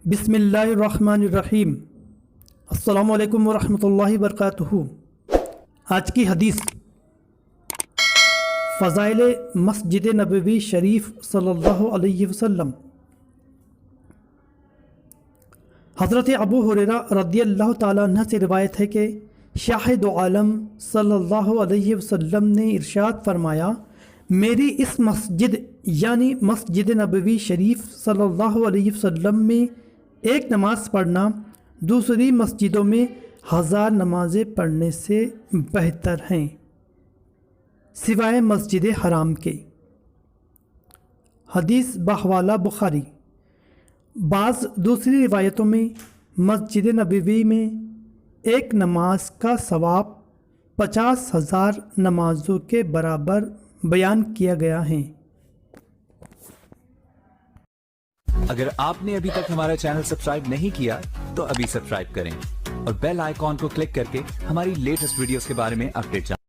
बिस्मिल्लाहिर्रहमानिर्रहीम। अस्सलामु अलैकुम वरहमतुल्लाहि वबरकातुहू। आज की हदीस फ़ज़ाइल मस्जिद नबवी शरीफ सल्लल्लाहु अलैहि वसल्लम। हज़रत अबू हुरैरा रज़ियल्लाहु ताला अन्हु से रिवायत है कि शाहिद आलम सल्लल्लाहु अलैहि वसल्लम ने इरशाद फरमाया, मेरी इस मस्जिद यानी मस्जिद नबवी शरीफ सल्लल्लाहु अलैहि वसल्लम में एक नमाज़ पढ़ना दूसरी मस्जिदों में 1000 नमाज़ें पढ़ने से बेहतर हैं, सिवाय मस्जिद हराम के। हदीस बहवाला बुखारी। बाज़ दूसरी रिवायतों में मस्जिद नबवी में एक नमाज का सवाब 50,000 नमाजों के बराबर बयान किया गया है। अगर आपने अभी तक हमारा चैनल सब्सक्राइब नहीं किया तो अभी सब्सक्राइब करें और बेल आइकॉन को क्लिक करके हमारी लेटेस्ट वीडियोस के बारे में अपडेट जानें।